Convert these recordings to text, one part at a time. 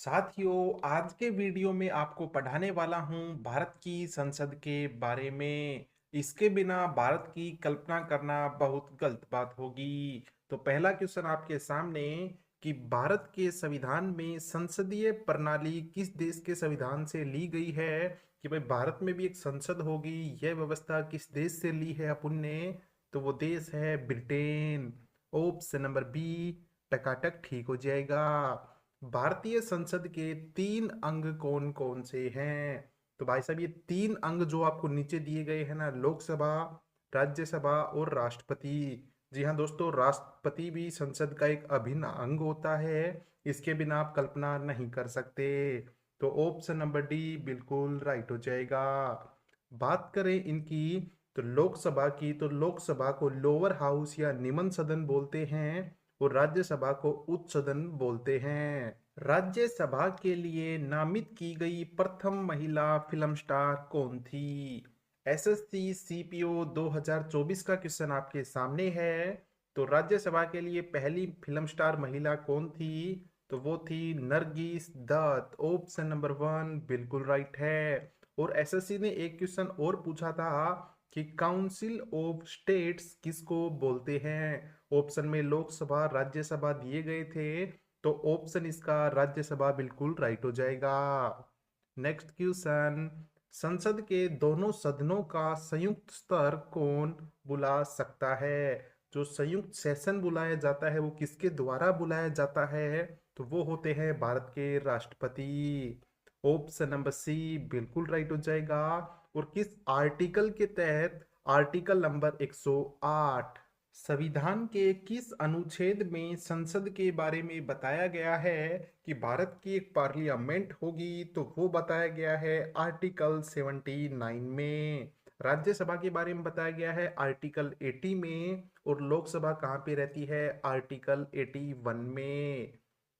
साथियों, आज के वीडियो में आपको पढ़ाने वाला हूँ भारत की संसद के बारे में। इसके बिना भारत की कल्पना करना बहुत गलत बात होगी। तो पहला क्वेश्चन आपके सामने कि भारत के संविधान में संसदीय प्रणाली किस देश के संविधान से ली गई है। कि भाई भारत में भी एक संसद होगी, यह व्यवस्था किस देश से ली है अपन ने। तो वो देश है ब्रिटेन। ऑप्शन नंबर बी टकाटक ठीक हो जाएगा। भारतीय संसद के तीन अंग कौन कौन से हैं। तो भाई साहब, ये तीन अंग जो आपको नीचे दिए गए हैं ना, लोकसभा, राज्यसभा और राष्ट्रपति। जी हाँ दोस्तों, राष्ट्रपति भी संसद का एक अभिन्न अंग होता है। इसके बिना आप कल्पना नहीं कर सकते। तो ऑप्शन नंबर डी बिल्कुल राइट हो जाएगा। बात करें इनकी तो लोकसभा की, तो लोकसभा को लोअर हाउस या निम्न सदन बोलते हैं और राज्यसभा को उच्च सदन बोलते हैं। राज्यसभा के लिए नामित की गई प्रथम महिला फिल्म स्टार कौन थी। एसएससी सीपीओ 2024 का क्वेश्चन आपके सामने है। तो राज्यसभा के लिए पहली फिल्म स्टार महिला कौन थी। तो वो थी Nargis Dutt. Option number one बिल्कुल राइट है। और एसएससी ने एक क्वेश्चन और पूछा था कि काउंसिल ऑफ स्टेट्स किसको बोलते हैं। ऑप्शन में लोकसभा, राज्यसभा दिए गए थे, तो ऑप्शन इसका राज्यसभा बिल्कुल राइट हो जाएगा। नेक्स्ट क्वेश्चन, संसद के दोनों सदनों का संयुक्त सत्र कौन बुला सकता है। जो संयुक्त सेशन बुलाया जाता है वो किसके द्वारा बुलाया जाता है। तो वो होते हैं भारत के राष्ट्रपति। ऑप्शन नंबर सी बिल्कुल राइट हो जाएगा। और किस आर्टिकल के तहत। Article number 108। संविधान के किस अनुच्छेद में संसद के बारे में बताया गया है कि भारत की एक पार्लियामेंट होगी। तो वो बताया गया है आर्टिकल 79 में। राज्यसभा के बारे में बताया गया है आर्टिकल 80 में। और लोकसभा कहाँ पे रहती है, आर्टिकल 81 में।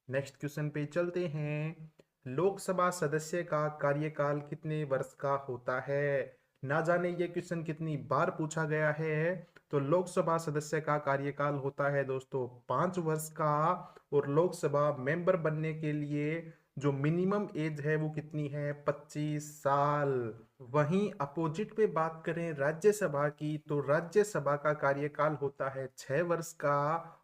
नेक्स्ट क्वेश्चन पे चलते हैं। लोकसभा सदस्य का कार्यकाल कितने वर्ष का होता है। ना जाने ये क्वेश्चन कितनी बार पूछा गया है। तो लोकसभा सदस्य का कार्यकाल होता है दोस्तों 5 वर्ष का। और लोकसभा मेंबर बनने के लिए जो मिनिमम एज है वो कितनी है, 25 साल। वहीं अपोजिट पे बात करें राज्यसभा की, तो राज्यसभा का कार्यकाल होता है 6 वर्ष का।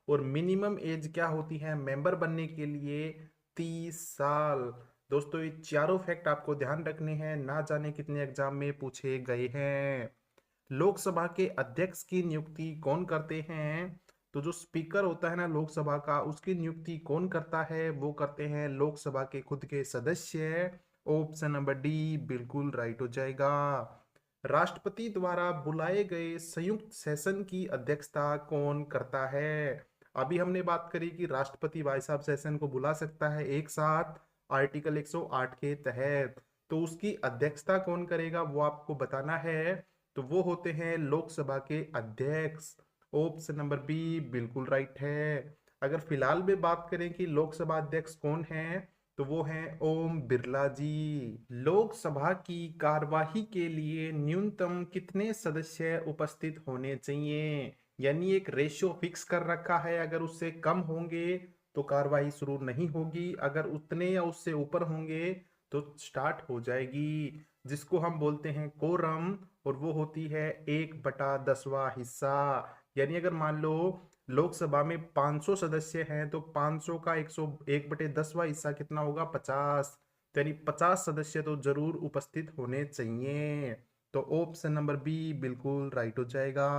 और मिनिमम एज क्या होती है मेंबर बनने के लिए, 30 साल। दोस्तों ये चारों फैक्ट आपको ध्यान रखने हैं, ना जाने कितने एग्जाम में पूछे गए हैं। लोकसभा के अध्यक्ष की नियुक्ति कौन करते हैं। तो जो स्पीकर होता है ना लोकसभा का, उसकी नियुक्ति कौन करता है, वो करते हैं लोकसभा के खुद के सदस्य। ऑप्शन नंबर डी बिल्कुल राइट हो जाएगा। राष्ट्रपति द्वारा बुलाए गए संयुक्त सेशन की अध्यक्षता कौन करता है। अभी हमने बात करी कि राष्ट्रपति भाई साहब सेशन को बुला सकता है एक साथ आर्टिकल 108 के तहत। तो उसकी अध्यक्षता कौन करेगा वो आपको बताना है। तो वो होते हैं लोकसभा के अध्यक्ष। ऑप्शन नंबर बी बिल्कुल राइट है। अगर फिलहाल में बात करें कि लोकसभा अध्यक्ष कौन है, तो वो हैं ओम बिरला जी। लोकसभा की कार्यवाही के लिए न्यूनतम कितने सदस्य उपस्थित होने चाहिए। यानी एक रेशियो फिक्स कर रखा है, अगर उससे कम होंगे तो कार्यवाही शुरू नहीं होगी, अगर उतने या उससे ऊपर होंगे तो स्टार्ट हो जाएगी, जिसको हम बोलते हैं कोरम। और वो होती है 1/10वां हिस्सा। यानी अगर मान लो लोकसभा में 500 सदस्य हैं तो 500 का 101/10वां हिस्सा कितना होगा, 50। तो यानी 50 सदस्य तो जरूर उपस्थित होने चाहिए। तो ऑप्शन नंबर बी बिल्कुल राइट हो जाएगा।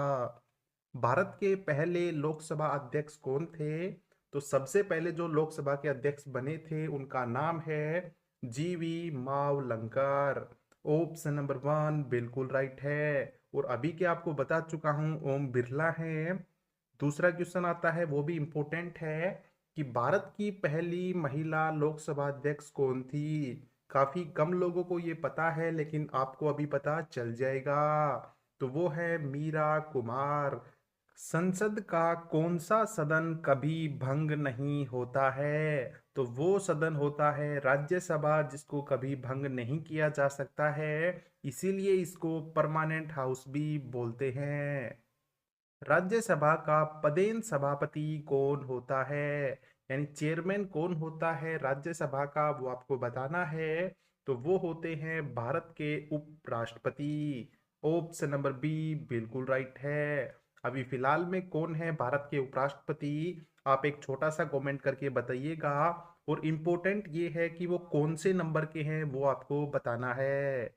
भारत के पहले लोकसभा अध्यक्ष कौन थे। तो सबसे पहले जो लोकसभा के अध्यक्ष बने थे उनका नाम है जीवी मावलंकर। ऑप्शन नंबर वन बिल्कुल राइट है। और अभी क्या आपको बता चुका हूं, ओम बिरला है। दूसरा क्वेश्चन आता है, वो भी इम्पोर्टेंट है, कि भारत की पहली महिला लोकसभा अध्यक्ष कौन थी। काफी कम लोगों को ये पता है, लेकिन आपको अभी पता चल जाएगा। तो वो है मीरा कुमार। संसद का कौन सा सदन कभी भंग नहीं होता है। तो वो सदन होता है राज्यसभा, जिसको कभी भंग नहीं किया जा सकता है। इसीलिए इसको परमानेंट हाउस भी बोलते हैं। राज्यसभा का पदेन सभापति कौन होता है। यानी चेयरमैन कौन होता है राज्यसभा का वो आपको बताना है। तो वो होते हैं भारत के उपराष्ट्रपति। ऑप्शन नंबर बी बिल्कुल राइट है। अभी फिलहाल में कौन है भारत के उपराष्ट्रपति, आप एक छोटा सा कमेंट करके बताइएगा। और इम्पोर्टेंट ये है कि वो कौन से नंबर के हैं वो आपको बताना है।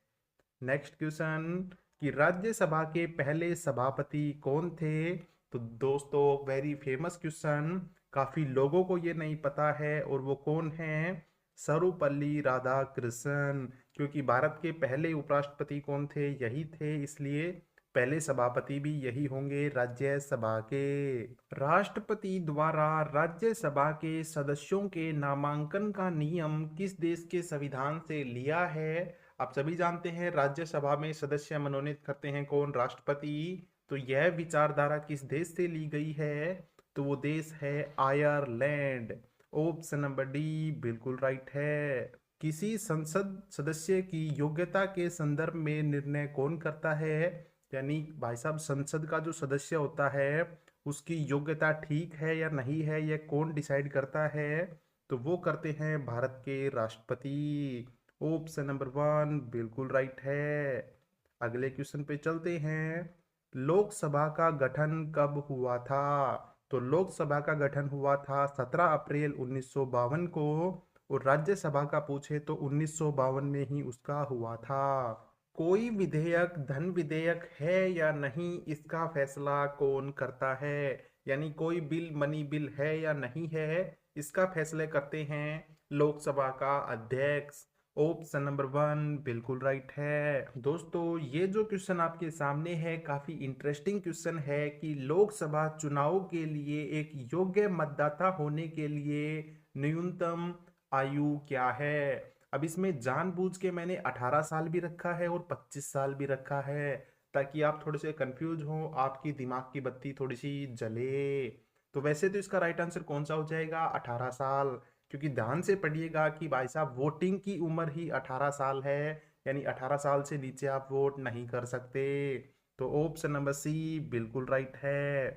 नेक्स्ट क्वेश्चन कि राज्यसभा के पहले सभापति कौन थे। तो दोस्तों वेरी फेमस क्वेश्चन, काफी लोगों को ये नहीं पता है, और वो कौन है, सर्वपल्ली राधाकृष्णन। क्योंकि भारत के पहले उपराष्ट्रपति कौन थे, यही थे, इसलिए पहले सभापति भी यही होंगे राज्यसभा के। राष्ट्रपति द्वारा राज्यसभा के सदस्यों के नामांकन का नियम किस देश के संविधान से लिया है। आप सभी जानते हैं राज्यसभा में सदस्य मनोनीत करते हैं कौन, राष्ट्रपति। तो यह विचारधारा किस देश से ली गई है, तो वो देश है आयरलैंड। ऑप्शन नंबर डी बिल्कुल राइट है। किसी संसद सदस्य की योग्यता के संदर्भ में निर्णय कौन करता है। यानी भाई साहब संसद का जो सदस्य होता है उसकी योग्यता ठीक है या नहीं है, यह कौन डिसाइड करता है, तो वो करते हैं भारत के राष्ट्रपति। ऑप्शन नंबर वन बिल्कुल राइट है। अगले क्वेश्चन पे चलते हैं। लोकसभा का गठन कब हुआ था। तो लोकसभा का गठन हुआ था 17 अप्रैल 1952 को, और राज्यसभा का पूछे तो 1952 में ही उसका हुआ था। कोई विधेयक धन विधेयक है या नहीं, इसका फैसला कौन करता है। यानी कोई बिल मनी बिल है या नहीं है, इसका फैसले करते हैं लोकसभा का अध्यक्ष। ऑप्शन नंबर वन बिल्कुल राइट है। दोस्तों ये जो क्वेश्चन आपके सामने है काफी इंटरेस्टिंग क्वेश्चन है कि लोकसभा चुनाव के लिए एक योग्य मतदाता होने के लिए न्यूनतम आयु क्या है। अब इसमें जानबूझ के मैंने 18 साल भी रखा है और 25 साल भी रखा है, ताकि आप थोड़े से कंफ्यूज हो, आपकी दिमाग की बत्ती थोड़ी सी जले। तो वैसे तो इसका राइट आंसर कौन सा हो जाएगा, 18 साल। क्योंकि ध्यान से पढ़िएगा कि भाई साहब वोटिंग की उम्र ही 18 साल है, यानी 18 साल से नीचे आप वोट नहीं कर सकते। तो ऑप्शन नंबर सी बिल्कुल राइट है।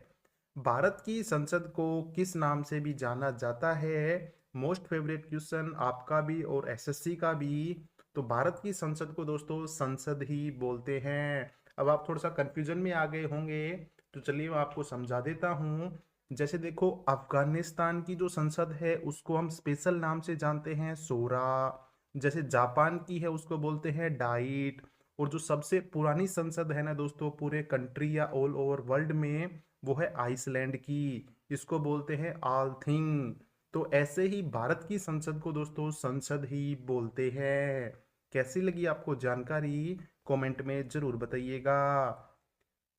भारत की संसद को किस नाम से भी जाना जाता है। मोस्ट फेवरेट क्वेश्चन आपका भी और एसएससी का भी। तो भारत की संसद को दोस्तों संसद ही बोलते हैं। अब आप थोड़ा सा कंफ्यूजन में आ गए होंगे, तो चलिए मैं आपको समझा देता हूँ। जैसे देखो अफगानिस्तान की जो संसद है उसको हम स्पेशल नाम से जानते हैं सोरा। जैसे जापान की है उसको बोलते हैं डाइट। और जो सबसे पुरानी संसद है ना दोस्तों पूरे कंट्री या ऑल ओवर वर्ल्ड में, वो है आइसलैंड की, इसको बोलते हैं आल थिंग। तो ऐसे ही भारत की संसद को दोस्तों संसद ही बोलते हैं। कैसी लगी आपको जानकारी, कमेंट में जरूर बताइएगा।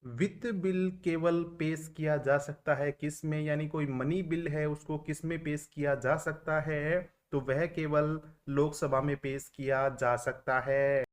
वित्त बिल केवल पेश किया जा सकता है किस में, यानी कोई मनी बिल है उसको किस में पेश किया जा सकता है, तो वह केवल लोकसभा में पेश किया जा सकता है।